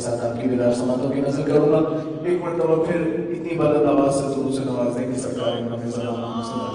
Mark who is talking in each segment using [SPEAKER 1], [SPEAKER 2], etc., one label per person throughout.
[SPEAKER 1] ساتھ آپ کی بیدار سماعتوں کی نظر کروں گا. ایک مرتبہ پھر اتنی بلند آواز سے درود سے نوازیں کہ سرکار انہوں صلی اللہ علیہ وسلم.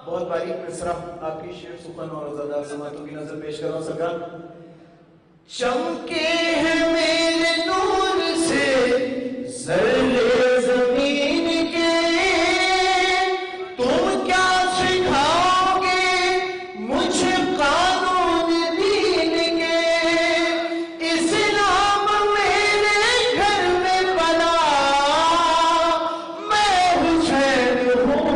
[SPEAKER 1] بہت باریک مصرع آپ کی شعر سخن اور عزادار سماعتوں کی نظر پیش کرو سرکار. چمکے ہیں میرے نور سے زرے زمین کے تم کیا سکھاؤ گے مجھے قانون دین کے اسلام میرے گھر میں بنا میں حسین ہوں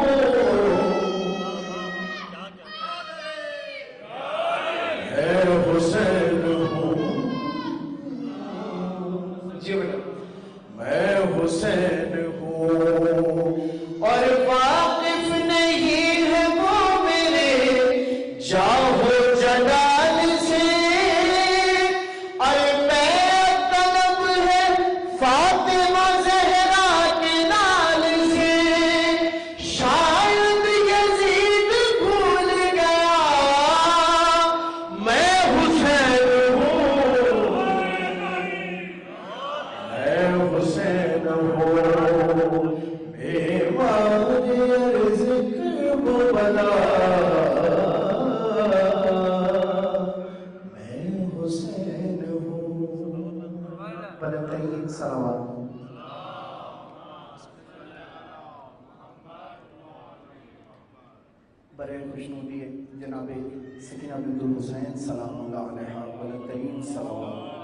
[SPEAKER 1] حسین ہوں جی بیٹا میں حسین ہوں اور واقف نہیں ہے وہ میرے جاہو جلال سے اور میں طلب ہے فاطمہ زہرا کے نال سے شاید یزید بھول گیا میں حسین ہوں بیمار ذکر کو بلا میں حسین ہوں. بلندترین سلامات. برے خوشنودی جناب سکینہ بنت الحسین سلام اللہ علیہا. بلندترین سلامات.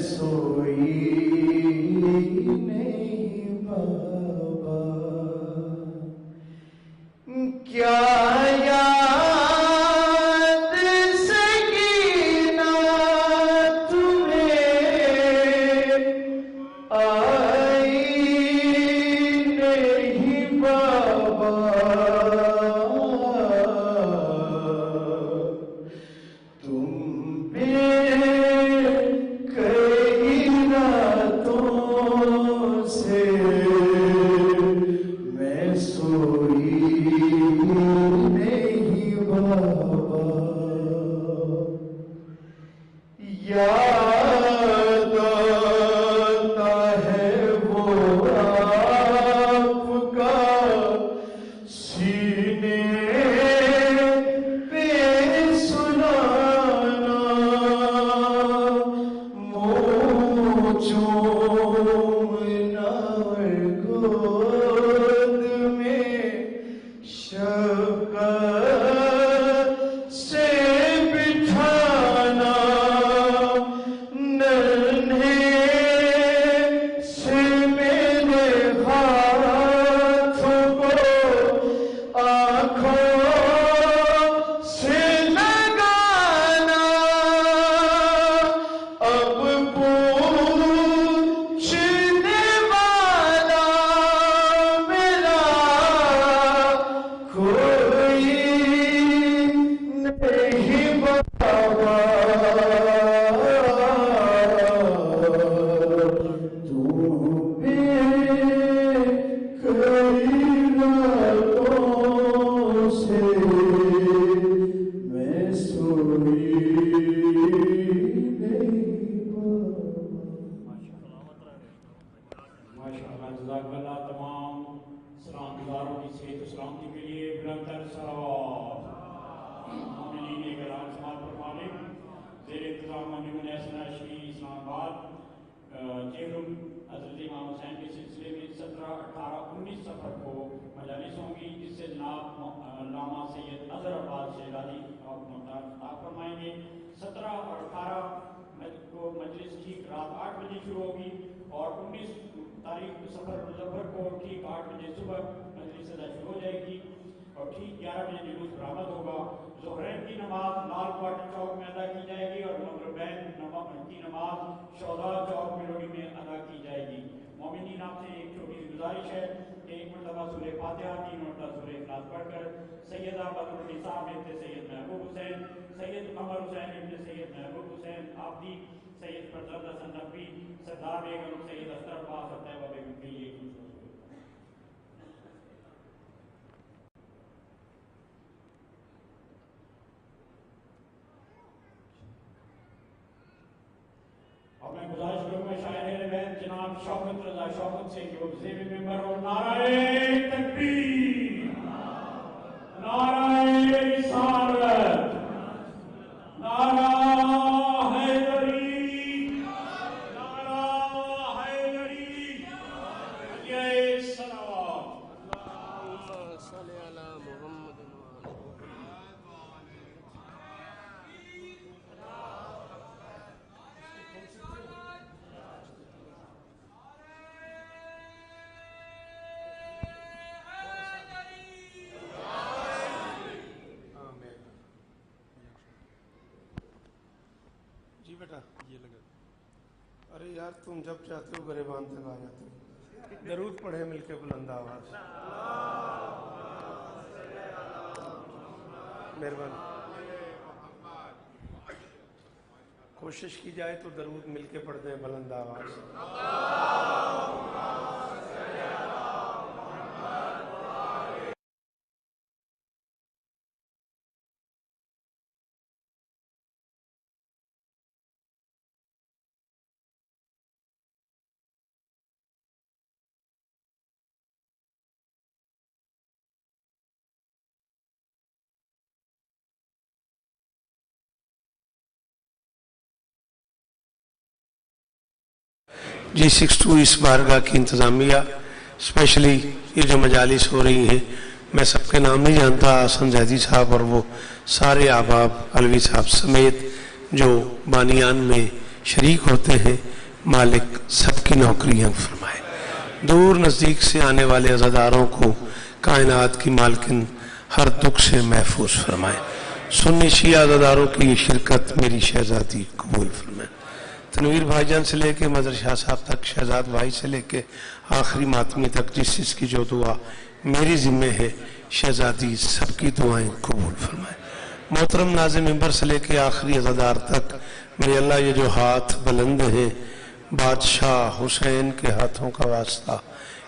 [SPEAKER 1] سوئی نہیں بابا یاد آتا ہے وہ آپ کا سینے پہ سنانا منہ چومنا گود میں شفقت سے بٹھانا ننھے سے میرے ہاتھوں کو آنکھوں سے لگانا اب پوچھنے والا میرا کوئی نہیں بابا تو بے کئی راتوں سے میں سوئی نہیں
[SPEAKER 2] ماشاءاللہ جزاک اللہ تمام سلام گزاروں کی صحت و سلامتی کے لیے بلند تر صلوات مومنین کرام سماعت فرمائیں زیر انتظام مومن حسن عشری اسلام آباد چہرم حضرت امام حسین کے سلسلے میں 17 18 19 سفر کو مجالس ہوں گی جس سے جناب علامہ سید اظہر عباس شہزادی آپ فرمائیں گے 17 اور 18 کو مجلس ٹھیک رات 8 بجے شروع ہوگی اور 19 تاریخ سفر مظفر کو ٹھیک 8 بجے صبح مجلس ادا شروع ہو جائے گی اور ٹھیک 11 بجے جلوس برآمد ہوگا ظہرین کی نماز لال کوارٹر چوک میں ادا کی جائے گی اور مغربین کی نماز شہداء چوک میلوڈی میں ادا کی جائے گی مومنین آپ سے ایک چھوٹی سی گزارش ہے کہ ایک مرتبہ سورہ فاتحہ 3 مرتبہ سورہ اخلاص پڑھ کر سیدہ بدر النساء بنت سید محبوب حسین سید قمر حسین ابن سید محبوب حسین آبدی سید فرزند حسن نقوی سردار بیگم سید اختر عباس اور طیبہ بیگم کے لیے اور میں گزارش کروں گا شاعر اہل بیت جناب شوکت رضا شوکت سے کہ وہ زیب ممبر اور نعرہ تکبیر نعرہ رسالت نعرہ حیدری نعرہ حیدری علیہ الصلوات
[SPEAKER 3] اللهم صل على محمد
[SPEAKER 4] جی بیٹا یہ لگا ارے یار تم جب چاہتے ہو گریبان تک آ جاتے ہو درود پڑھے مل کے بلند آواز مہربانی کوشش کی جائے تو درود مل کے پڑھ دیں بلند آواز G62 اس بارگاہ کی انتظامیہ اسپیشلی یہ جو مجالس ہو رہی ہیں میں سب کے نام نہیں جانتا حسن زیدی صاحب اور وہ سارے احباب علوی صاحب سمیت جو بانیان میں شریک ہوتے ہیں مالک سب کی نوکریاں فرمائے دور نزدیک سے آنے والے عزاداروں کو کائنات کی مالکن ہر دکھ سے محفوظ فرمائے سنی شیعہ عزاداروں کی یہ شرکت میری شہزادی قبول فرمائے تنویر بھائی جان سے لے کے مظہر شاہ صاحب تک شہزاد بھائی سے لے کے آخری ماتمی تک جس کی جو دعا میری ذمہ ہے شہزادی سب کی دعائیں قبول فرمائے محترم ناظم ممبر سے لے کے آخری عزادار تک میرے اللہ یہ جو ہاتھ بلند ہیں بادشاہ حسین کے ہاتھوں کا واسطہ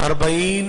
[SPEAKER 4] 40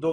[SPEAKER 2] 2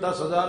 [SPEAKER 2] 10,000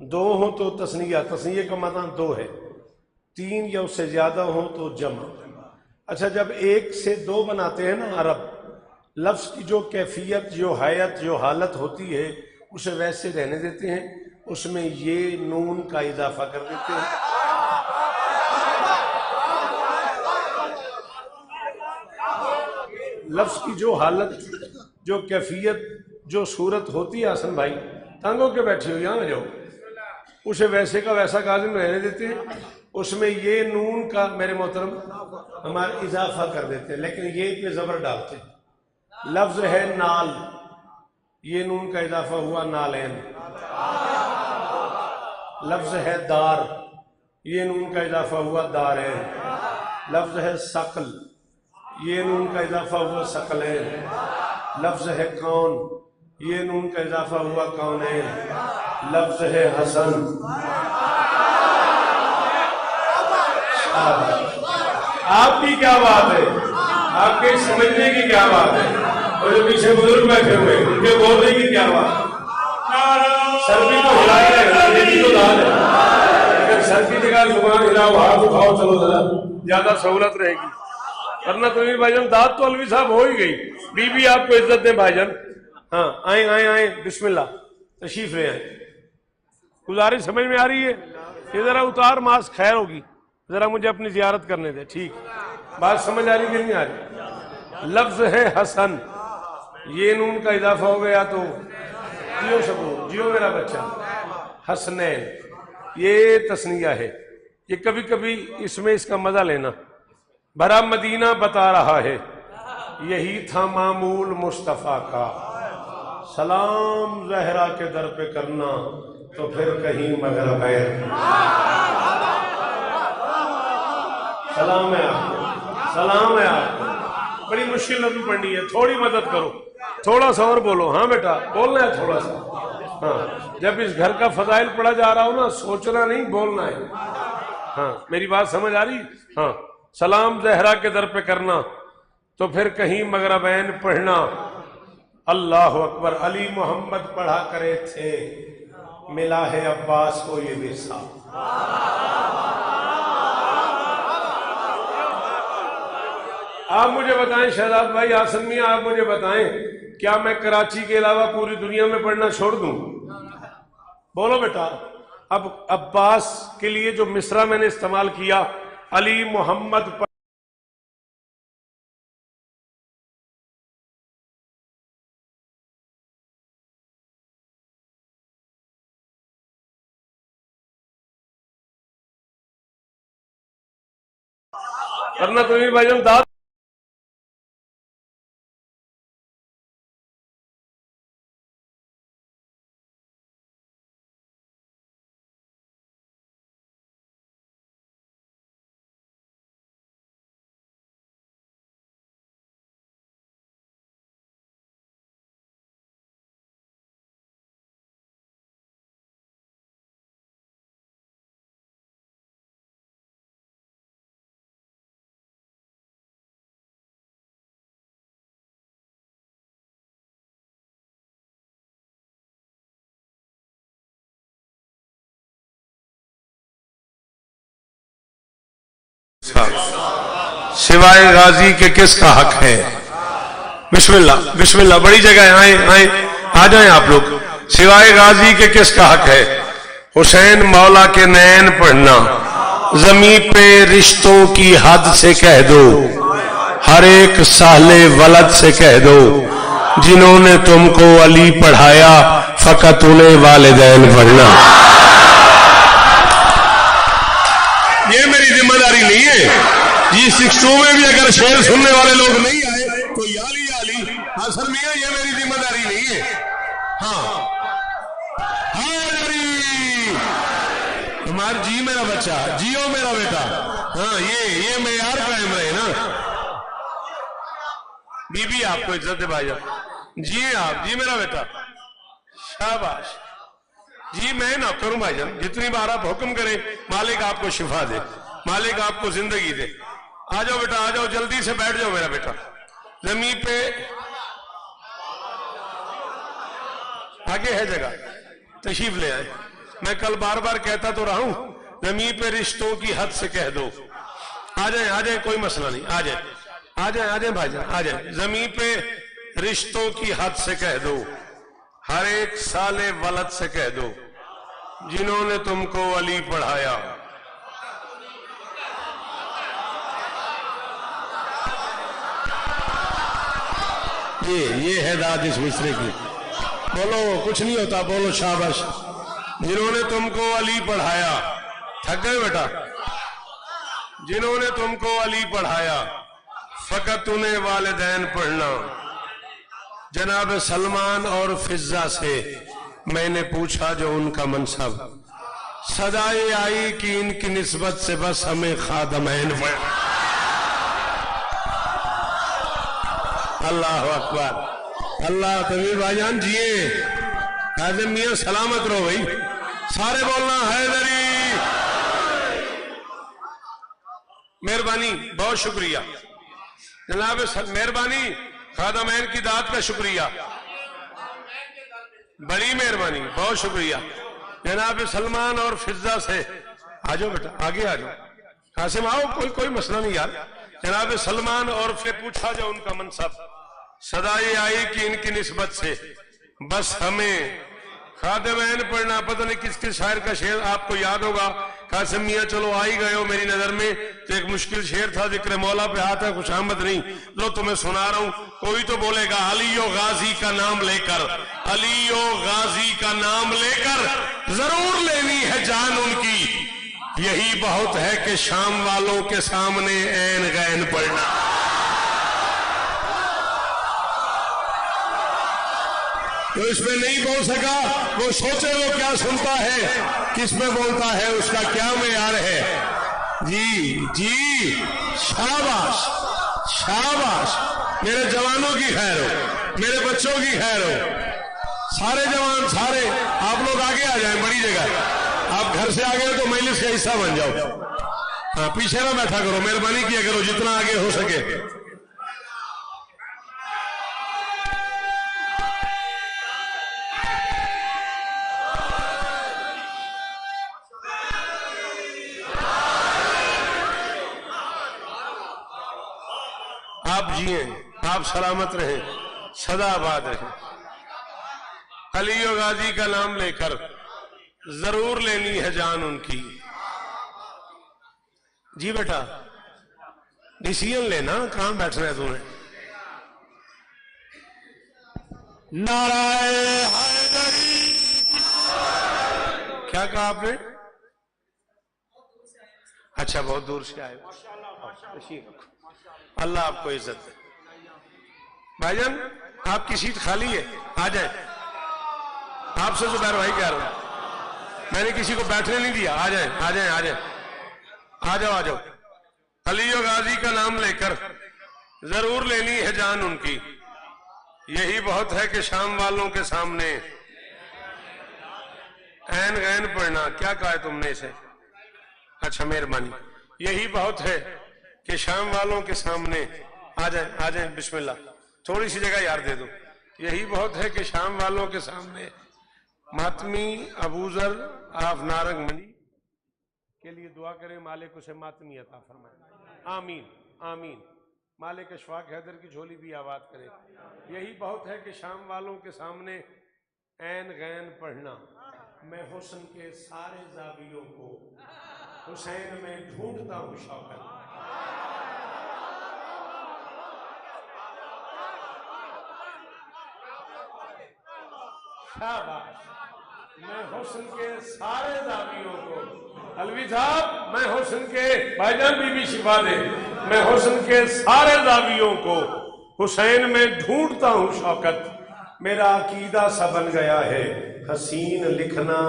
[SPEAKER 4] دو ہوں تو تثنیہ، تثنیہ کا معنی دو ہے، تین یا اس سے زیادہ ہوں تو جمع۔ اچھا جب ایک سے دو بناتے ہیں نا عرب، لفظ کی جو کیفیت، جو حیت، جو حالت ہوتی ہے اسے ویسے رہنے دیتے ہیں، اس میں یہ نون کا اضافہ کر دیتے ہیں۔ لفظ کی جو حالت، جو کیفیت، جو صورت ہوتی ہے حسن بھائی، تنگ ہو کے بیٹھے ہو یہاں جاؤ، اسے ویسے کا ویسا کاظم رہنے دیتے ہیں، اس میں یہ نون کا میرے محترم ہمارا اضافہ کر دیتے ہیں، لیکن یہ پہ زبر ڈالتے ہیں۔ لفظ ہے نال، یہ نون کا اضافہ ہوا نالین۔ لفظ ہے دار، یہ نون کا اضافہ ہوا دارین۔ لفظ ہے ثقل، یہ نون کا اضافہ ہوا ثقلین۔ لفظ ہے کون، یہ نون کا اضافہ ہوا کونین۔ لفظ ہے حسن، آپ کی کیا بات ہے، آپ کے سمجھنے کی کیا بات ہے، اور جو پیچھے بزرگ بیٹھے ہوئے ان کے بولنے کی کیا بات ہے؟ سر بھی تو ہلا رہے ہیں، یہ تو دال ہے، اگر سر کی جگہ زبان ہلاؤ، ہاتھ اٹھاؤ، چلو ذرا زیادہ سہولت رہے گی، ورنہ تو بھائی جان داد تو الوی صاحب ہو ہی گئی۔ بی بی آپ کو عزت دیں بھائی جان، ہاں آئیں آئیں آئیں، بسم اللہ تشریف لے آئیں۔ گزارش سمجھ میں آ رہی ہے؟ یہ ذرا اتار ماسک، خیر ہوگی، ذرا مجھے اپنی زیارت کرنے دے، ٹھیک بات سمجھ آ رہی کہ نہیں آ رہی؟ لفظ ہے حسن، یہ نون کا اضافہ ہو گیا تو جیو شکو، جیو میرا بچہ، حسنین، یہ تثنیہ ہے۔ یہ کبھی کبھی اس میں اس کا مزہ لینا، بھرا مدینہ بتا رہا ہے یہی تھا معمول مصطفیٰ کا، سلام زہرا کے در پہ کرنا تو پھر کہیں مگر غیر۔ سلام ہے آپ کو، سلام ہے آپ کو۔ بڑی مشکل نظم پڑھنی ہے، تھوڑی مدد کرو، تھوڑا سا اور بولو، ہاں بیٹا بولنا ہے تھوڑا سا، ہاں جب اس گھر کا فضائل پڑھا جا رہا ہو نا، سوچنا نہیں بولنا ہے، ہاں میری بات سمجھ آ رہی؟ ہاں سلام زہرا کے در پہ کرنا تو پھر کہیں مغربین پڑھنا، اللہ اکبر۔ علی محمد پڑھا کرے تھے، ملا ہے عباس کو یہ ورثہ۔ آپ مجھے بتائیں شہزاد بھائی، حسن میاں آپ مجھے بتائیں، کیا میں کراچی کے علاوہ پوری دنیا میں پڑھنا چھوڑ دوں؟ بولو بیٹا۔ اب عباس کے لیے جو مصرع میں نے استعمال کیا، علی محمد کرنا تو یہ بھائی جان داد سوائے غازی کے کس کا حق ہے؟ بسم اللہ بسم اللہ، بڑی جگہ آئیں آئیں، آ جائیں آپ لوگ۔ سوائے غازی کے کس کا حق ہے؟ حسین مولا کے نین پڑھنا، زمین پہ رشتوں کی حد سے کہہ دو، ہر ایک سہلے ولد سے کہہ دو، جنہوں نے تم کو علی پڑھایا فقط انہیں والدین پڑھنا۔ یہ میری ذمہ داری نہیں ہے جی، 62 میں بھی اگر شعر سننے والے لوگ نہیں آئے تو یا علی حسن میاں، یہ میری ذمہ داری نہیں ہے۔ ہاں تمہارا جی میرا بچہ، جیو میرا بیٹا، ہاں یہ معیار قائم رہے نا۔ بی بی آپ کو عزت دے بھائی جان، جی آپ، جی میرا بیٹا، شاباش جی، میں نہ کروں بھائی جان، جتنی بار آپ حکم کریں، مالک آپ کو شفا دے، مالک آپ کو زندگی دے۔ آ جاؤ بیٹا، آ جاؤ، جلدی سے بیٹھ جاؤ میرا بیٹا، زمین پہ آگے ہے جگہ، تشریف لے آئے۔ میں کل بار بار کہتا تو رہا ہوں زمین پہ رشتوں کی حد سے کہہ دو. آ جائیں کوئی مسئلہ نہیں, آ جائیں بھائی جان, آ جائیں. زمین پہ رشتوں کی حد سے کہہ دو, ہر ایک سال ولد سے کہہ دو, جنہوں نے تم کو علی پڑھایا. یہ ہے داد اس مصرے کی. بولو, کچھ نہیں ہوتا, بولو شاباش. جنہوں نے تم کو علی پڑھایا. تھک گئے بیٹا؟ جنہوں نے تم کو علی پڑھایا, فقط انہیں والدین پڑھنا. جناب سلمان اور فضہ سے میں نے پوچھا جو ان کا منصب, صدائے آئی کہ ان کی نسبت سے بس ہمیں خادمین پڑھنا. اللہ اکبر, اللہ. تمیر بھائی جان جیے. حاضر میاں سلامت رہو بھائی, سارے بولنا حیدری. مہربانی, بہت شکریہ جناب, مہربانی. خادمین کی داد کا شکریہ, بڑی مہربانی, بہت شکریہ. جناب سلمان اور فضہ سے آ جاؤ بیٹا, آگے آ جاؤ. قاسم آؤ, کوئی مسئلہ نہیں یار. جناب سلمان اور سے پوچھا جو ان کا منصب, صدائے آئی کہ ان کی نسبت سے بس ہمیں خادمین پڑھنا. پتہ نہیں کس کس شاعر کا شعر آپ کو یاد ہوگا. قاسم میاں چلو آئی گئے ہو میری نظر میں, تو ایک مشکل شعر تھا, ذکر مولا پہ آتا ہے, خوش آمد نہیں. لو تمہیں سنا رہا ہوں, کوئی تو بولے گا علی و غازی کا نام لے کر, علی و غازی کا نام لے کر ضرور لینی ہے جان ان کی. یہی بہت ہے کہ شام والوں کے سامنے عین غین پڑھنا. تو اس پہ نہیں بول سکا, وہ سوچے وہ کیا سنتا ہے, کس پہ بولتا ہے, اس کا کیا معیار ہے. جی شاباش شاباش. میرے جوانوں کی خیر ہو, میرے بچوں کی خیر ہو. سارے جوان سارے آپ لوگ آگے آ جائیں, بڑی جگہ. آپ گھر سے آگے ہو تو مجلس کا حصہ بن جاؤ. ہاں, پیچھے نہ بیٹھا کرو, مہربانی کیا کرو جتنا آگے ہو سکے. آپ جیئیں, آپ سلامت رہیں, سدا آباد رہیں. علی و غازی کا نام لے کر ضرور لینی ہے جان ان کی. جی بیٹا, ڈیسیژن لینا, کہاں بیٹھنا ہے تمہیں. نعرہ حیدری. کیا کہا آپ نے؟ اچھا, بہت دور سے آئے. اللہ آپ کو عزت دے. بھائی جان آپ کی سیٹ خالی ہے, آ جائیں. آپ سے زبیر بھائی کہہ رہا ہوں, میں نے کسی کو بیٹھنے نہیں دیا. آ جائیں آ جائیں آ جائیں, آ جاؤ آ جاؤ. علی و غازی کا نام لے کر ضرور لینی ہے جان ان کی. یہی بہت ہے کہ شام والوں کے سامنے عین غین پڑھنا. کیا کہا ہے تم نے اسے؟ اچھا مہربانی. یہی بہت ہے کہ شام والوں کے سامنے آ جائیں. بسم اللہ, تھوڑی سی جگہ یار دے دو. یہی بہت ہے کہ شام والوں کے سامنے. ماتمی ابوذر آف نارنگ منی کے لیے دعا کریں, مالک اسے ماتمی عطا فرمائے. آمین آمین. مالک اشفاق حیدر کی جھولی بھی آباد کرے. یہی بہت ہے کہ شام والوں کے سامنے عین غین پڑھنا. میں حسن کے سارے زاویوں کو حسین میں ڈھونڈتا ہوں شوقت. شاباش. میں حسن کے سارے زاویوں کو, الوی صاحب میں حسن کے, بھائی جان بی بی شفا دے, میں حسن کے سارے زاویوں کو حسین میں ڈھونڈتا ہوں شوکت. میرا عقیدہ سا بن گیا ہے حسین لکھنا.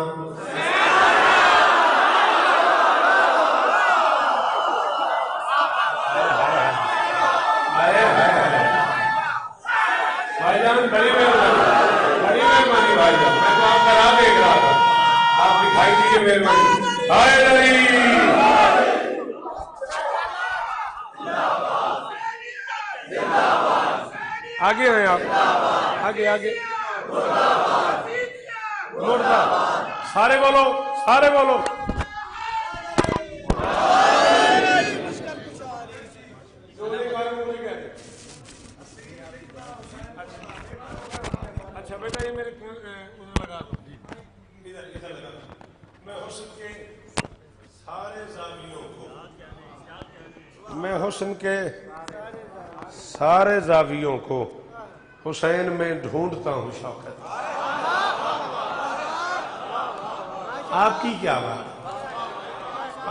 [SPEAKER 4] بھائی جان بڑی مہربانی بھائی جان, میں تو آپ کا راہ دیکھ رہا تھا, آپ دکھائی دیجیے مہربانی. آگے ہیں آپ, آگے آگے. سارے بولو، سارے بولو. اچھا بیٹا یہ میرے لگا دو. ادھر لگا دو. میں حسن کے سارے زاویوں کو حسین میں ڈھونڈتا ہوں شوکت. آپ کی کیا بات،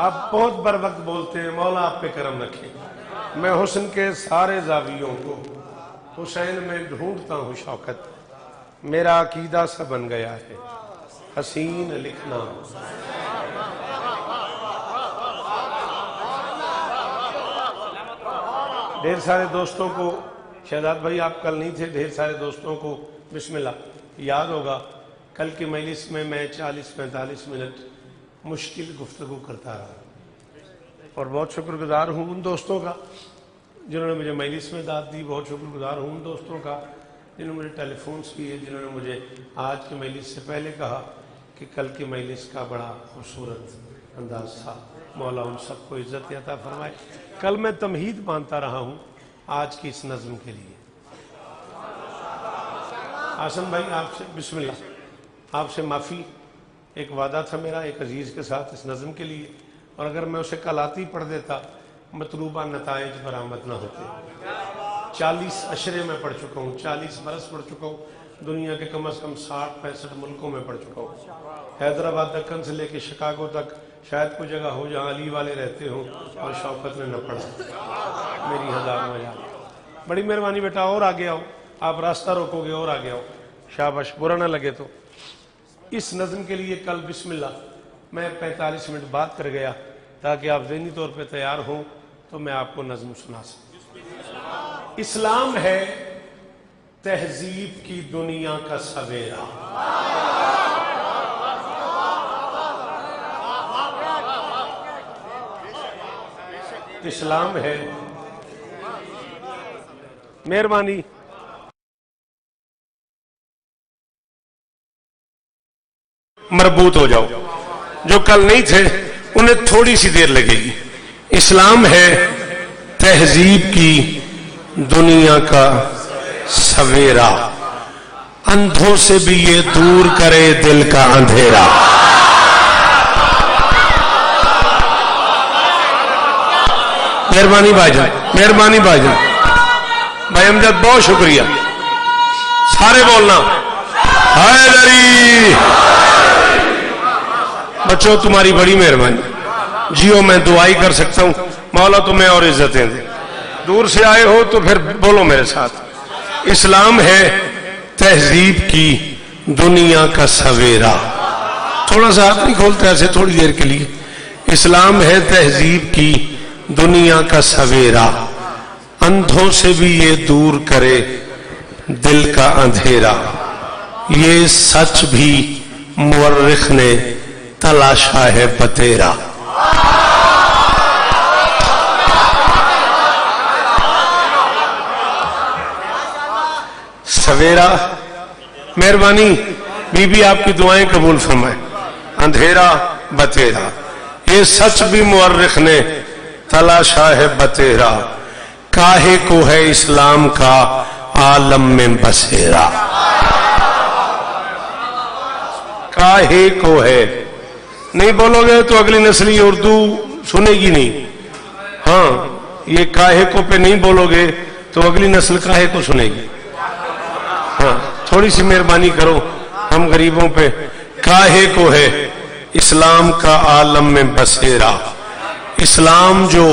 [SPEAKER 4] آپ بہت بر وقت بولتے ہیں، مولا آپ پہ کرم رکھے. میں حسن کے سارے زاویوں کو حسین میں ڈھونڈتا ہوں شوکت. میرا عقیدہ سا بن گیا ہے حسین لکھنا. ڈھیر سارے دوستوں کو، شہزاد بھائی آپ کل نہیں تھے، ڈھیر سارے دوستوں کو بسم اللہ یاد ہوگا کل کی مجلس میں 40-45 منٹ مشکل گفتگو کرتا رہا، اور بہت شکر گزار ہوں ان دوستوں کا جنہوں نے مجھے مجلس میں داد دی. بہت شکر گزار ہوں ان دوستوں کا جنہوں نے مجھے ٹیلی فونز کیے، جنہوں نے مجھے آج کی مجلس سے پہلے کہا کہ کل کی مجلس کا بڑا خوبصورت انداز تھا. مولا ان سب کو عزت عطا فرمائے. کل میں تمہید مانتا رہا ہوں آج کی اس نظم کے لیے. آسن بھائی آپ سے بسم اللہ، آپ سے معافی. ایک وعدہ تھا میرا ایک عزیز کے ساتھ اس نظم کے لیے، اور اگر میں اسے کل آتی پڑھ دیتا مطلوبہ نتائج برآمد نہ ہوتے. 40 عشرے میں پڑھ چکا ہوں، 40 برس پڑھ چکا ہوں، دنیا کے کم از کم 60-65 ملکوں میں پڑھ چکا ہوں. حیدرآباد دکن سے لے کے شکاگو تک شاید کوئی جگہ ہو جہاں علی والے رہتے ہوں اور شوکت نے نہ پڑھا. میری ہزار وجہ. بڑی مہربانی بیٹا، اور آگے آؤ، آپ راستہ روکو گے، اور آگے آؤ. شاباش، برا نہ لگے تو. اس نظم کے لیے کل بسم اللہ میں 45 منٹ بات کر گیا تاکہ آپ ذہنی طور پہ تیار ہوں تو میں آپ کو نظم سنا سکوں. اسلام ہے تہذیب کی دنیا کا سویرا. اسلام ہے، مہربانی مربوط ہو جاؤ، جو کل نہیں تھے انہیں تھوڑی سی دیر لگے گی. اسلام ہے تہذیب کی دنیا کا سویرا، اندھوں سے بھی یہ دور کرے دل کا اندھیرا. مہربانی بھائی جان، مہربانی بھائی جان. بھائی امجد بہت شکریہ. سارے بولنا حیدری. بچوں تمہاری بڑی مہربانی. جیو میں دعائی کر سکتا ہوں، مولا تمہیں اور عزتیں دے. دور سے آئے ہو تو پھر بولو میرے ساتھ. اسلام ہے تہذیب کی دنیا کا سویرا. تھوڑا سا ہاتھ نہیں کھولتے ایسے تھوڑی دیر کے لیے. اسلام ہے تہذیب کی دنیا کا سویرا، اندھوں سے بھی یہ دور کرے دل کا اندھیرا. یہ سچ بھی مورخ نے تلاشا ہے بتیرا. سویرا، مہربانی بی بی آپ کی دعائیں قبول فرمائے. اندھیرا بتیرا، یہ سچ بھی مورخ نے تلاشا ہے بتیرا. کاہے کو ہے اسلام کا عالم میں بسیرا. کاہے کو ہے، نہیں بولو گے تو اگلی نسلی اردو سنے گی نہیں. ہاں یہ کاہے کو پہ نہیں بولو گے تو اگلی نسل کاہے کو سنے گی. ہاں تھوڑی سی مہربانی کرو ہم غریبوں پہ. کاہے کو ہے اسلام کا عالم میں بسیرا. اسلام جو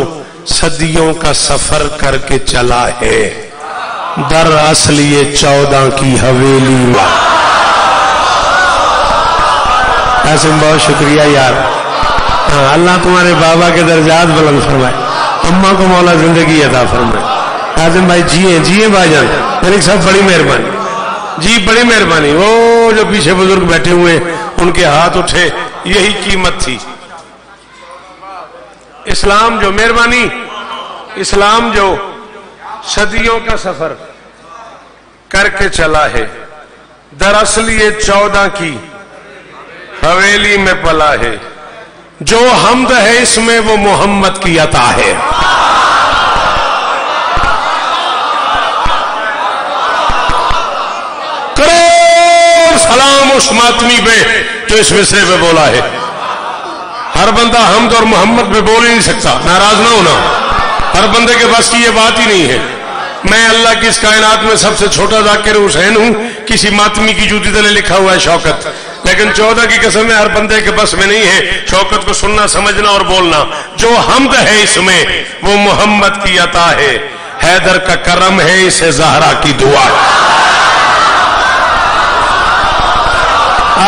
[SPEAKER 4] صدیوں کا سفر کر کے چلا ہے، در اصل یہ 14 کی حویلی. قاسم بہت شکریہ یار. ہاں اللہ تمہارے بابا کے درجات بلند فرمائے، اماں کو مولا زندگی عطا فرمائے. قاسم بھائی جیے بھائی جان. میرے صاحب بڑی مہربانی جی، بڑی مہربانی. وہ جو پیچھے بزرگ بیٹھے ہوئے ان کے ہاتھ اٹھے، یہی قیمت تھی. اسلام جو، مہربانی، اسلام جو صدیوں کا سفر کر کے چلا ہے، دراصل یہ 14 کی حویلی میں پلا ہے، جو حمد ہے اس میں وہ محمد کی عطا ہے۔ کروڑ سلام اس ماتمی پہ جو اس مصرے پہ بولا ہے۔ ہر بندہ حمد اور محمد پہ بول ہی نہیں سکتا، ناراض نہ ہونا، ہر بندے کے پاس کی یہ بات ہی نہیں ہے۔ میں اللہ کی اس کائنات میں سب سے چھوٹا ذاکر حسین ہوں، کسی ماتمی کی جوتی تلے لکھا ہوا ہے شوکت، لیکن 14 کی قسم ہے ہر بندے کے بس میں نہیں ہے شوکت کو سننا، سمجھنا اور بولنا۔ جو حمد ہے اس میں وہ محمد کی عطا ہے، حیدر کا کرم ہے اسے زہرا کی دعا ہے۔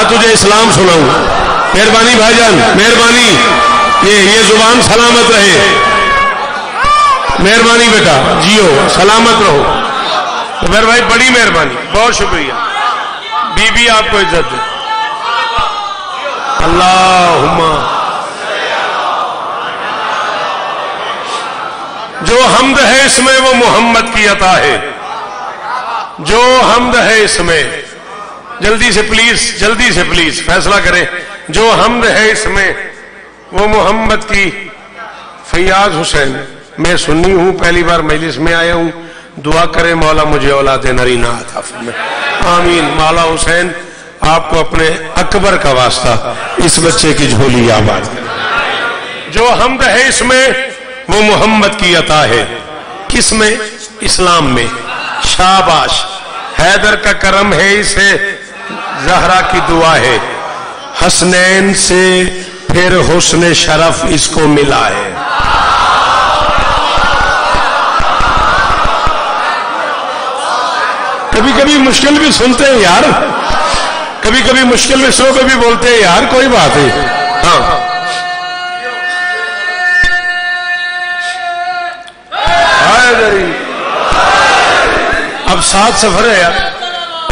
[SPEAKER 4] تجھے اسلام سناؤں، مہربانی بھائی جان، مہربانی، یہ زبان سلامت رہے، مہربانی بیٹا، جیو سلامت رہو۔ عمر بھائی بڑی مہربانی، بہت شکریہ، بی بی آپ کو عزت دے۔ اللہم جو حمد ہے اس میں وہ محمد کی عطا ہے، جو حمد ہے اس میں، جلدی سے پلیز فیصلہ کریں، جو حمد ہے اس میں وہ محمد کی۔ فیاض حسین، میں سنی ہوں، پہلی بار مجلس میں آیا ہوں، دعا کرے مولا مجھے اولاد نرینہ عطا فرمائے، آمین۔ مولا حسین آپ کو اپنے اکبر کا واسطہ اس بچے کی جھولی آباد کرے۔ جو حمد ہے اس میں وہ محمد کی عطا ہے، کس میں؟ اسلام میں۔ شاباش، حیدر کا کرم ہے اسے زہرا کی دعا ہے، حسنین سے پھر حسن شرف اس کو ملا ہے۔ کبھی کبھی مشکل بھی سنتے ہیں یار، کبھی کبھی مشکل میں سو کبھی بولتے ہیں یار، کوئی بات ہے۔ ہاں اب 7 سفر ہے یار۔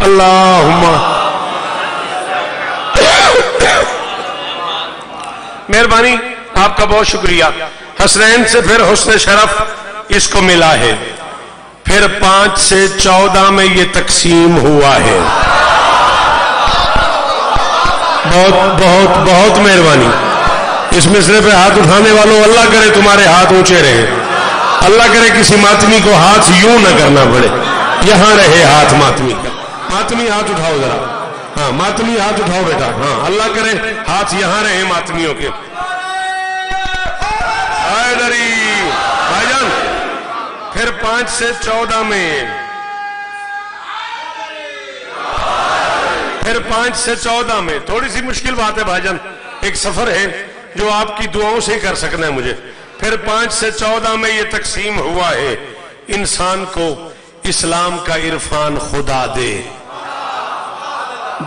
[SPEAKER 4] اللہم مہربانی، آپ کا بہت شکریہ۔ حسنین سے پھر حسن شرف اس کو ملا ہے، پھر 5 سے 14 میں یہ تقسیم ہوا ہے۔ بہت بہت بہت مہربانی۔ اس مصرے پہ ہاتھ اٹھانے والوں، اللہ کرے تمہارے ہاتھ اونچے رہے، اللہ کرے کسی ماتمی کو ہاتھ یوں نہ کرنا پڑے، یہاں رہے ہاتھ ماتمی کا۔ ماتمی ہاتھ اٹھاؤ ذرا، ہاں ماتمی ہاتھ اٹھاؤ بیٹا، ہاں اللہ کرے ہاتھ یہاں رہے ماتمیوں کے۔ حیدری بھائی جان، پھر 5 سے 14 میں، پھر 5 سے 14 میں تھوڑی سی مشکل بات ہے بھائی جان، ایک سفر ہے جو آپ کی دعاؤں سے ہی کر سکنا ہے مجھے۔ پھر 5 سے 14 میں یہ تقسیم ہوا ہے، انسان کو اسلام کا عرفان خدا دے۔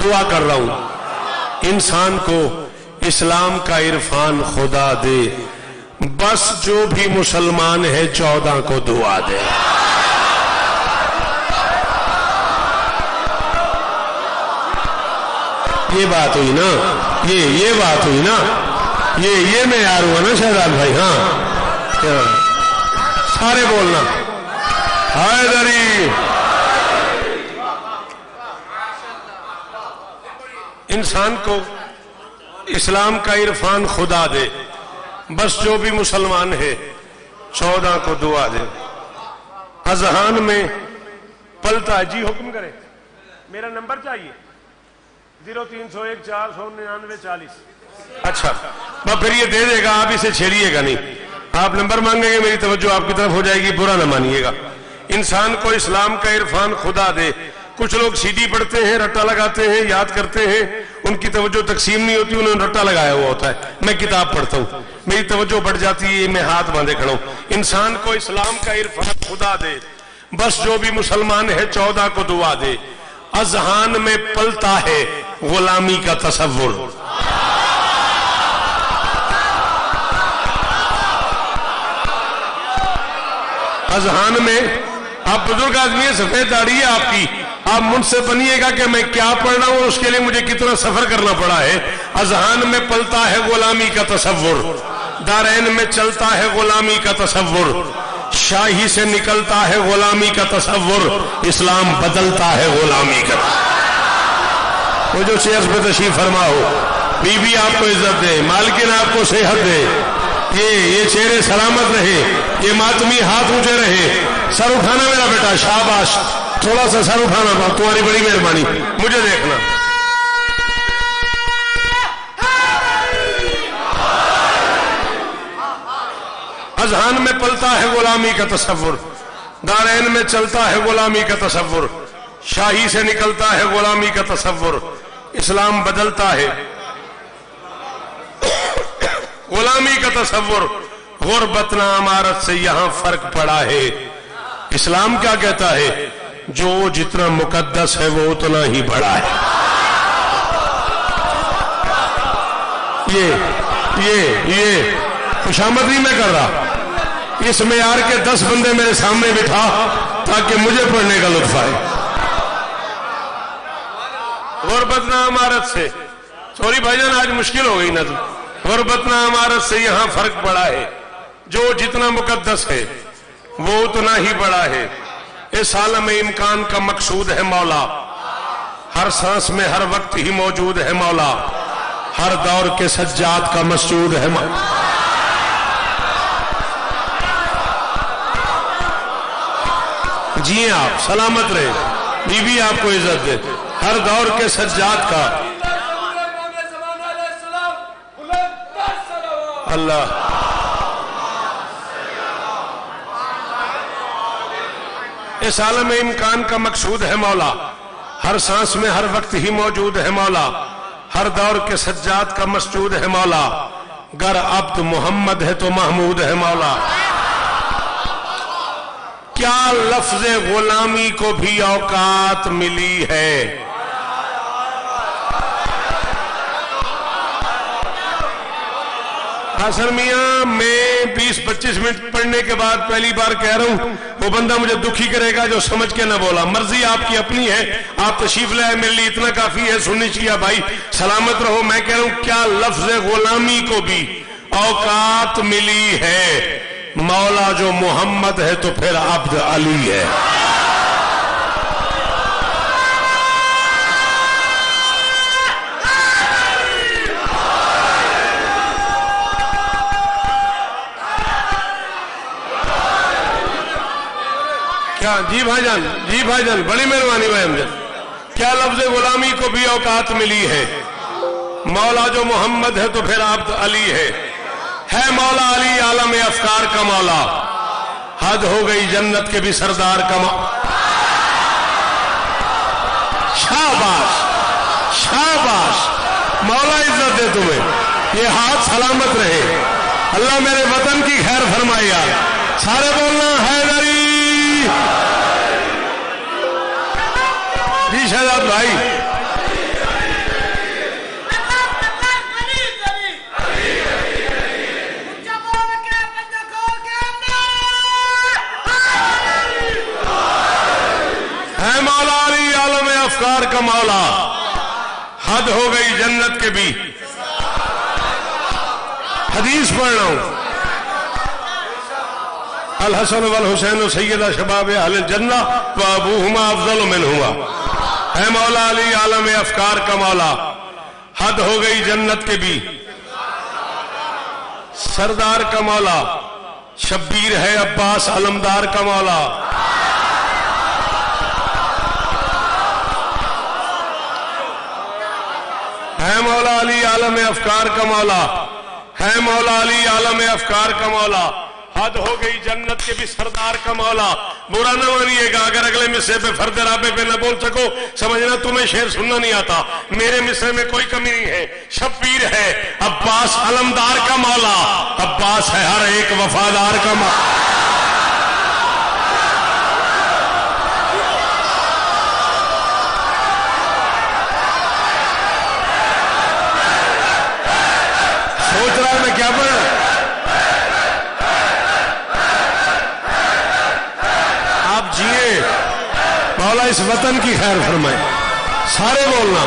[SPEAKER 4] دعا کر رہا ہوں، انسان کو اسلام کا عرفان خدا دے، بس جو بھی مسلمان ہے 14 کو دعا دے۔ یہ بات ہوئی نا، یہ بات ہوئی نا، یہ میں یار ہوا نا شہزاد بھائی، ہاں سارے بولنا حیدری۔ انسان کو اسلام کا عرفان خدا دے، بس جو بھی مسلمان ہے 14 کو دعا دے۔ اذہان میں پلتا ہے، جی حکم کرے، میرا نمبر چاہیے 0301 499 40۔ اچھا پھر یہ دے دے گا، آپ اسے چھیڑیے گا نہیں، آپ نمبر مانگیں گے میری توجہ آپ کی طرف ہو جائے گی، برا نہ مانیے گا۔ انسان کو اسلام کا عرفان خدا دے۔ کچھ لوگ سی ڈی پڑھتے ہیں، رٹا لگاتے ہیں، یاد کرتے ہیں، ان کی توجہ تقسیم نہیں ہوتی، انہوں نے رٹا لگایا ہوا ہوتا ہے۔ میں کتاب پڑھتا ہوں، میری توجہ بڑھ جاتی ہے، میں ہاتھ باندھے کھڑا ہوں۔ انسان کو اسلام کا عرفان خدا دے، بس جو بھی مسلمان ہے 14 کو دعا دے۔ اذہان میں پلتا ہے غلامی کا تصور۔ اذہان میں، آپ بزرگ آدمی ہیں، سفید داڑھی ہے آپ کی، آپ مجھ سے بنیے گا کہ میں کیا پڑھ رہا ہوں، اس کے لیے مجھے کتنا سفر کرنا پڑا ہے۔ اذہان میں پلتا ہے غلامی کا تصور، دارین میں چلتا ہے غلامی کا تصور، شاہی سے نکلتا ہے غلامی کا تصور، اسلام بدلتا ہے غلامی کا۔ وہ جو چیئرز پہ تشریف فرما ہو،
[SPEAKER 5] بیوی آپ کو عزت دے, مالکن آپ کو صحت دے, یہ چہرے سلامت رہے, یہ ماتمی ہاتھ اونچے رہے. سر اٹھانا میرا بیٹا, شاباش, تھوڑا سا سر اٹھانا باپ, تمہاری بڑی مہربانی, مجھے دیکھنا. اذہان میں پلتا ہے غلامی کا تصور, دارین میں چلتا ہے غلامی کا تصور, شاہی سے نکلتا ہے غلامی کا تصور. اسلام بدلتا ہے غلامی کا تصور, غربت نہ امارت سے یہاں فرق پڑا ہے. اسلام کیا کہتا ہے؟ جو جتنا مقدس ہے وہ اتنا ہی بڑا ہے. یہ خوشامد نہیں میں کر رہا, اس معیار کے 10 بندے میرے سامنے بٹھا تاکہ مجھے پڑھنے کا لطف آئے. غربت نہ امارت سے, سوری بھائی جان آج مشکل ہو گئی نا, تو غربت نہ امارت سے یہاں فرق پڑا ہے. جو جتنا مقدس ہے وہ اتنا ہی بڑا ہے. اس عالم امکان کا مقصود ہے مولا, ہر سانس میں ہر وقت ہی موجود ہے مولا, ہر دور کے سجاد کا مسجود ہے مولا. جی آپ سلامت رہے, بیوی آپ کو عزت دے, ہر دور کے سجاد کا اللہ. اس عالم امکان کا مقصود ہے مولا, ہر سانس میں ہر وقت ہی موجود ہے مولا, ہر دور کے سجاد کا مسجود ہے مولا. گر عبد محمد ہے تو محمود ہے مولا. کیا لفظ غلامی کو بھی اوقات ملی ہے؟ حسن میاں میں 20-25 منٹ پڑھنے کے بعد پہلی بار کہہ رہا ہوں, وہ بندہ مجھے دکھی کرے گا جو سمجھ کے نہ بولا. مرضی آپ کی اپنی ہے, آپ تشریف لائے, میرے لیے اتنا کافی ہے. سننی چاہیے بھائی, سلامت رہو. میں کہہ رہا ہوں کیا لفظ غلامی کو بھی اوقات ملی ہے؟ مولا جو محمد ہے تو پھر عبد علی ہے. کیا جی بھائی جان بڑی مہربانی بھائی ہم. کیا لفظ غلامی کو بھی اوقات ملی ہے؟ مولا جو محمد ہے تو پھر عبد علی ہے. مولا علی عالم افکار کا مولا, حد ہو گئی جنت کے بھی سردار کا مولا. شاباش شاباش, مولا عزت دے تمہیں, یہ ہاتھ سلامت رہے. اللہ میرے وطن کی خیر فرمائے یار. سارے بولنا حیدری. جی شہزاد بھائی, ہے مولا علی عالم افکار کا مولا, حد ہو گئی جنت کے بھی. حدیث پڑھ رہا ہوں, الحسن والحسین سیدہ شباب اہل الجنہ وابوہما افضل منہما. ہے مولا علی عالم افکار کا مولا, حد ہو گئی جنت کے بھی. سردار کا مولا, شبیر ہے عباس علمدار کا مولا. ہے مولا علی عالم افکار کا مولا, ہے مولا علی عالم افکار کا مولا, حد ہو گئی جنت کے بھی سردار کا مولا. برا نہ مانیے گا اگر اگلے مصرے پہ فرد رابع پہ نہ بول سکو, سمجھنا تمہیں شعر سننا نہیں آتا. میرے مصرے میں کوئی کمی نہیں ہے. شبیر ہے عباس علمدار کا مولا, عباس ہے ہر ایک وفادار کا مولا. سوچ رہا ہے میں کیا پڑھا؟ آپ جیے, مولا اس وطن کی خیر فرمائے. سارے بولنا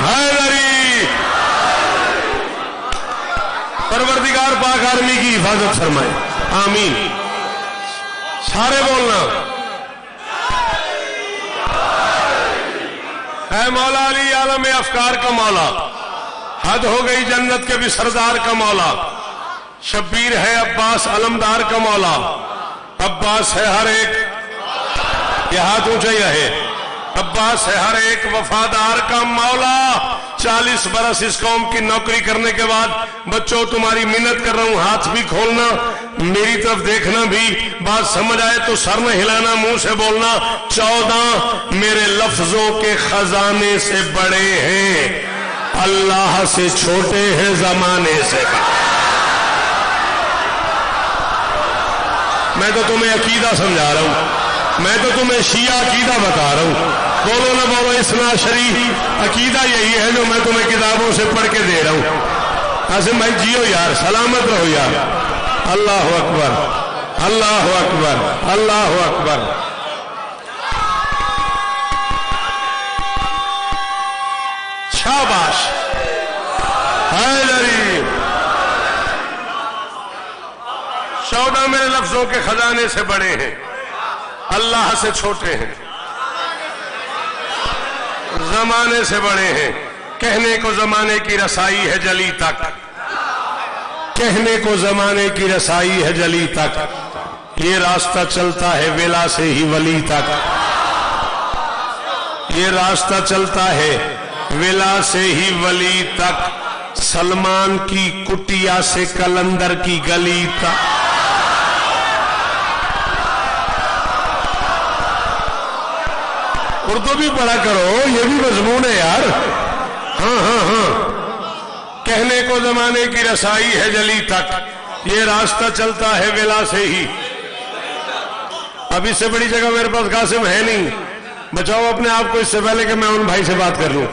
[SPEAKER 5] حیدری. پروردگار پاک آرمی کی حفاظت فرمائے, آمین. سارے بولنا ہے مولا علی عالم افکار کا مولا، حد ہو گئی جنت کے بھی سردار کا مولا، شبیر ہے عباس علمدار کا مولا، عباس ہے ہر ایک، یہ ہاتھ اونچا ہی رہے، عباس ہے ہر ایک وفادار کا مولا۔ 40 برس اس قوم کی نوکری کرنے کے بعد بچوں تمہاری منت کر رہا ہوں، ہاتھ بھی کھولنا، میری طرف دیکھنا بھی، بات سمجھ آئے تو سر نہ ہلانا، منہ سے بولنا۔ 14 میرے لفظوں کے خزانے سے بڑے ہیں، اللہ سے چھوٹے ہیں، زمانے سے بڑے۔ میں تو تمہیں عقیدہ سمجھا رہا ہوں، میں تو تمہیں شیعہ عقیدہ بتا رہا ہوں، بولو نہ بولو اثنا شریف عقیدہ یہی ہے جو میں تمہیں کتابوں سے پڑھ کے دے رہا ہوں۔ عاصم بھائی جیو یار، سلامت رہو یار۔ اللہ اکبر، اللہ اکبر، اللہ اکبر۔ شاباش حیدری۔ 14 میرے لفظوں کے خزانے سے بڑے ہیں، اللہ سے چھوٹے ہیں، زمانے سے بڑے ہیں۔ کہنے کو زمانے کی رسائی ہے جلی تک، کہنے کو زمانے کی رسائی ہے جلی تک، یہ راستہ چلتا ہے ولا سے ہی ولی تک، یہ راستہ چلتا ہے ولا سے ہی ولی تک، سلمان کی کٹیا سے کلندر کی گلی تک۔ اردو بھی پڑھا کرو، یہ بھی مضمون ہے یار۔ ہاں ہاں ہاں، کہنے کو زمانے کی رسائی ہے جلی تک، یہ راستہ چلتا ہے ولا سے ہی۔ اب اس سے بڑی جگہ میرے پاس قاسم ہے نہیں، بچاؤ اپنے آپ کو اس سے پہلے کہ میں ان بھائی سے بات کر لوں۔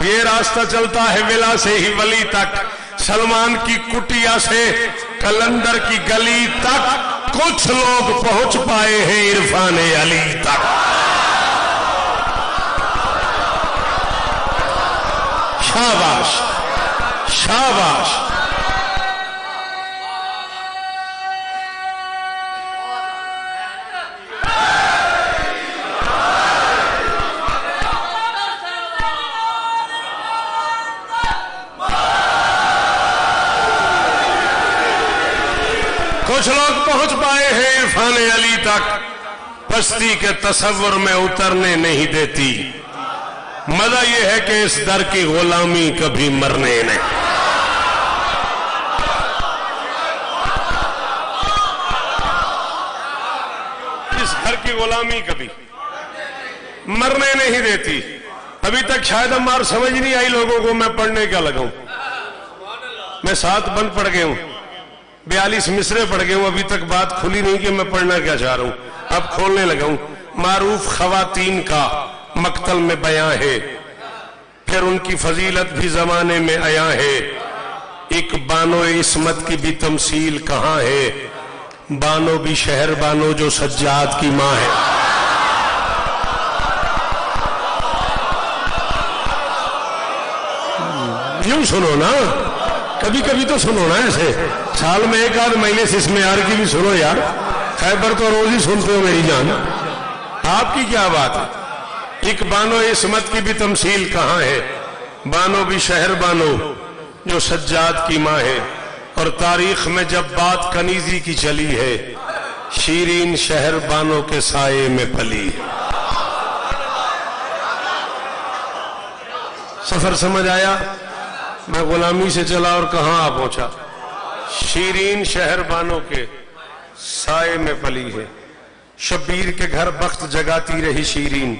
[SPEAKER 5] یہ راستہ چلتا ہے ولا سے ہی ولی تک، سلمان کی کٹیا سے کلندر کی گلی تک، کچھ لوگ پہنچ پائے ہیں عرفان علی تک۔ شاباش شاباش۔ کچھ لوگ پہنچ پائے ہیں عرفان علی تک، پستی کے تصور میں اترنے نہیں دیتی، مزہ یہ ہے کہ اس در کی غلامی کبھی مرنے نہیں۔ اس گھر کی غلامی کبھی مرنے نہیں دیتی۔ ابھی تک شاید عمار سمجھ نہیں آئی لوگوں کو میں پڑھنے کیا لگا ہوں۔ میں 7 بند پڑھ گئے ہوں، 42 مصرے پڑھ گئے ہوں، ابھی تک بات کھلی نہیں کہ میں پڑھنا کیا چاہ رہا ہوں، اب کھولنے لگا ہوں۔ معروف خواتین کا مقتل میں بیان ہے، پھر ان کی فضیلت بھی زمانے میں آیا ہے، ایک بانو عصمت کی بھی تمثیل کہاں ہے، بانو بھی شہر بانو جو سجاد کی ماں ہے۔ یوں سنو نا، کبھی کبھی تو سنو نا، ایسے سال میں ایک آدھ مہینے سے اس معیار کی بھی سنو یار، خیبر تو روز ہی سنتے ہو میری جان، آپ کی کیا بات ہے۔ ایک بانو عصمت کی بھی تمثیل کہاں ہے، بانو بھی شہر بانو جو سجاد کی ماں ہے، اور تاریخ میں جب بات کنیزی کی چلی ہے، شیرین شہر بانو کے سائے میں پلی ہے۔ سفر سمجھ آیا؟ میں غلامی سے چلا اور کہاں آ پہنچا، شیرین شہر بانو کے سائے میں پلی ہے۔ شبیر کے گھر بخت جگاتی رہی شیرین،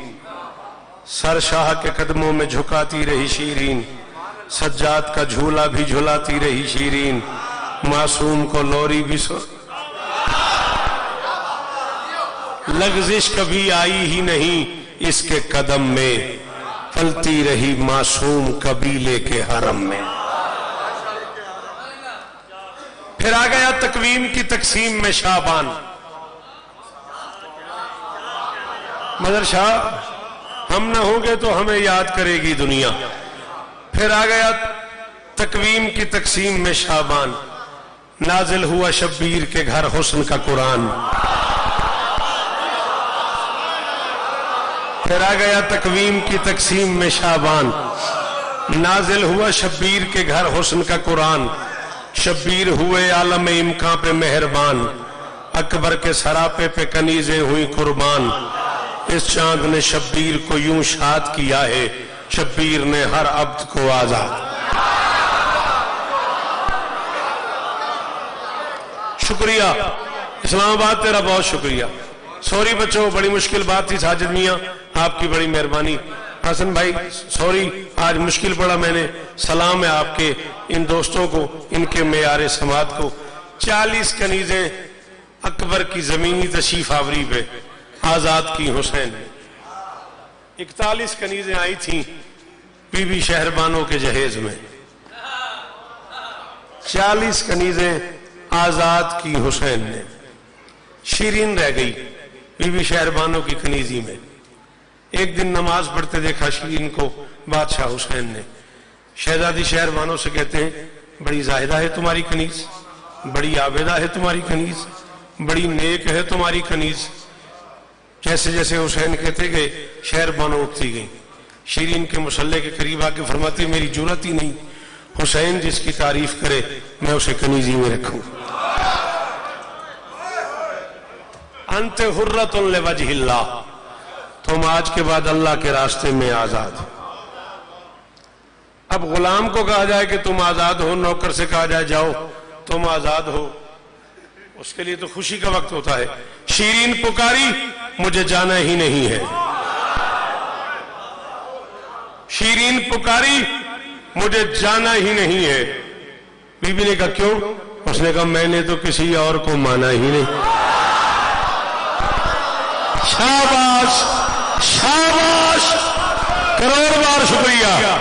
[SPEAKER 5] سر شاہ کے قدموں میں جھکاتی رہی شیرین، سجاد کا جھولا بھی جھلاتی رہی شیرین، معصوم کو لوری بھی لغزش کبھی آئی ہی نہیں اس کے قدم میں، پلتی رہی معصوم قبیلے کے حرم میں۔ پھر آ گیا تقویم کی تقسیم میں شعبان، مگر شاہ ہم نہ ہوں گے تو ہمیں یاد کرے گی دنیا۔ پھر آ گیا تقویم کی تقسیم میں شعبان، نازل ہوا شبیر کے گھر حسن کا قرآن۔
[SPEAKER 4] پھر آ گیا تقویم کی تقسیم میں شعبان، نازل ہوا شبیر کے گھر حسن کا قرآن، شبیر ہوئے عالم امکان پہ مہربان، اکبر کے سراپے پہ کنیزیں ہوئی قربان، اس چاند نے شبیر کو یوں شاد کیا ہے، شبیر نے ہر عبد کو آزاد۔ شکریہ اسلام آباد، تیرا بہت شکریہ۔ سوری بچوں، بڑی مشکل بات تھی، ساجد میاں آپ کی بڑی مہربانی۔ حسن بھائی سوری، آج مشکل پڑا، میں نے سلام ہے آپ کے ان دوستوں کو، ان کے معیار سماعت کو۔ 40 کنیزیں اکبر کی زمینی تشریف آوری پہ آزاد کی حسین نے۔ 41 کنیزیں آئی تھیں بی بی شہربانوں کے جہیز میں، 40 کنیزیں آزاد کی حسین نے۔ شیرین رہ گئی بی بی شہربانوں کی کنیزی میں۔ ایک دن نماز پڑھتے دیکھا شیرین کو بادشاہ حسین نے۔ شہزادی شہربانوں سے کہتے ہیں بڑی زاہدہ ہے تمہاری کنیز، بڑی عابدہ ہے تمہاری کنیز، بڑی نیک ہے تمہاری کنیز۔ جیسے جیسے حسین کہتے گئے شہربانوں اٹھتی گئیں۔ شیرین کے مصلے کے قریب آ کے فرماتی میری جرات ہی نہیں، حسین جس کی تعریف کرے میں اسے کنیزی میں رکھوں۔ انت حرۃ لوجہ اللہ، تم آج کے بعد اللہ کے راستے میں آزاد ہو۔ اب غلام کو کہا جائے کہ تم آزاد ہو، نوکر سے کہا جائے جاؤ تم آزاد ہو، اس کے لیے تو خوشی کا وقت ہوتا ہے۔ شیرین پکاری مجھے جانا ہی نہیں ہے، شیرین پکاری مجھے جانا ہی نہیں ہے۔ بی بی نے کہا کیوں؟ اس نے کہا میں نے تو کسی اور کو مانا ہی نہیں۔ شاباش شاباش، کروڑ بار شکریہ۔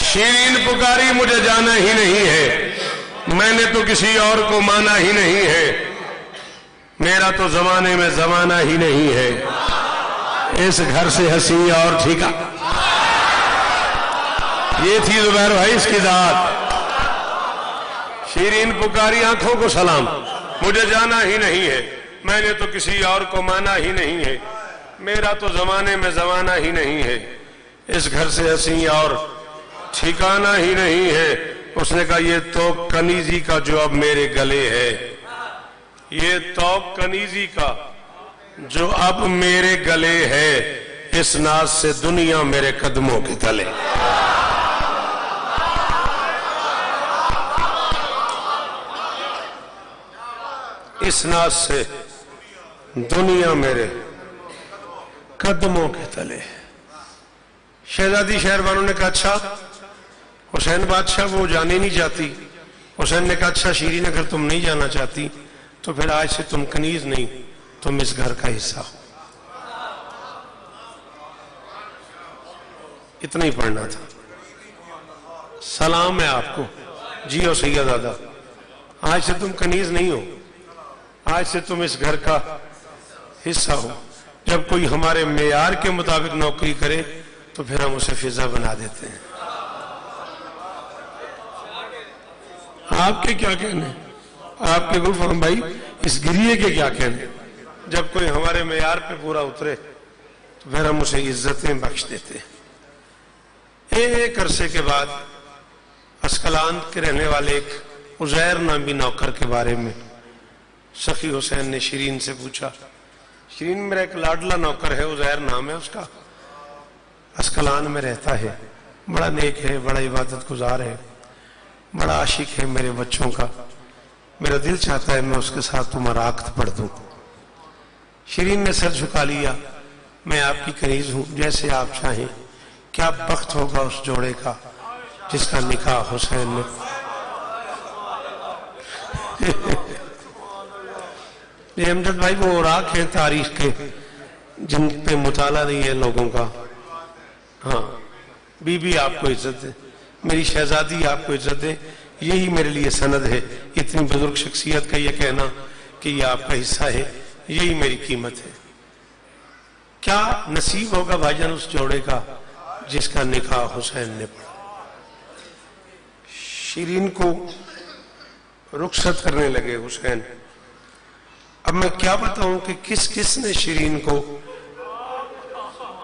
[SPEAKER 4] شیرین پکاری مجھے جانا ہی نہیں ہے، میں نے تو کسی اور کو مانا ہی نہیں ہے، میرا تو زمانے میں زمانہ ہی نہیں ہے، اس گھر سے ہنسی اور ٹھیکا۔ یہ تھی زبیر بھائی اس کی ذات۔ شیرین پکاری آنکھوں کو سلام، مجھے جانا ہی نہیں ہے، میں نے تو کسی اور کو مانا ہی نہیں ہے، میرا تو زمانے میں زمانہ ہی نہیں ہے، اس گھر سے ہنسی اور ٹھکانہ ہی نہیں ہے۔ اس نے کہا یہ توق کنیزی کا جو اب میرے گلے ہے، یہ توق کنیزی کا جو اب میرے گلے ہے، اس ناز سے دنیا میرے قدموں کے تلے۔ اس ناز سے دنیا میرے قدموں کے تلے۔ شہزادی شہربانوں نے کہا اچھا حسین بادشاہ وہ جانے نہیں جاتی۔ حسین نے کہا اچھا شیرین اگر تم نہیں جانا چاہتی تو پھر آج سے تم کنیز نہیں، تم اس گھر کا حصہ ہو۔ اتنا ہی پڑھنا تھا۔ سلام ہے آپ کو، جی ہو سید دادا، آج سے تم کنیز نہیں ہو، آج سے تم اس گھر کا حصہ ہو۔ جب کوئی ہمارے معیار کے مطابق نوکری کرے تو پھر ہم اسے فضا بنا دیتے ہیں۔ آپ کے کیا کہنے، آپ کے گلفام بھائی اس گریے کے کیا کہنے؟ جب کوئی ہمارے معیار پہ پورا اترے تو پھر ہم اسے عزتیں بخش دیتے ہیں۔ ایک عرصے کے بعد اسکلان کے رہنے والے ایک عزیر نامی نوکر کے بارے میں سخی حسین نے شیرین سے پوچھا۔ شیرین میرا ایک لاڈلا نوکر ہے، عزیر نام ہے اس کا، اسکلان میں رہتا ہے، بڑا نیک ہے، بڑا عبادت گزار ہے، بڑا عاشق ہے میرے بچوں کا، میرا دل چاہتا ہے میں اس کے ساتھ تمہارا عقد پڑھ دوں۔ شیرین نے سر جھکا لیا، میں آپ کی کنیز ہوں، جیسے آپ چاہیں۔ کیا بخت ہوگا اس جوڑے کا جس کا نکاح حسین نے یہ امجد بھائی وہ اوراق ہیں تاریخ کے جن پہ مطالعہ نہیں ہے لوگوں کا۔ ہاں بی بی آپ کو عزت دے، میری شہزادی آپ کو عزت دے، یہی میرے لیے سند ہے۔ اتنی بزرگ شخصیت کا یہ کہنا کہ یہ آپ کا حصہ ہے، یہی میری قیمت ہے۔ کیا نصیب ہوگا بھائی جان اس جوڑے کا جس کا نکاح حسین نے پڑھا۔ شیرین کو رخصت کرنے لگے حسین۔ اب میں کیا بتاؤں کہ کس کس نے شیرین کو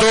[SPEAKER 4] 2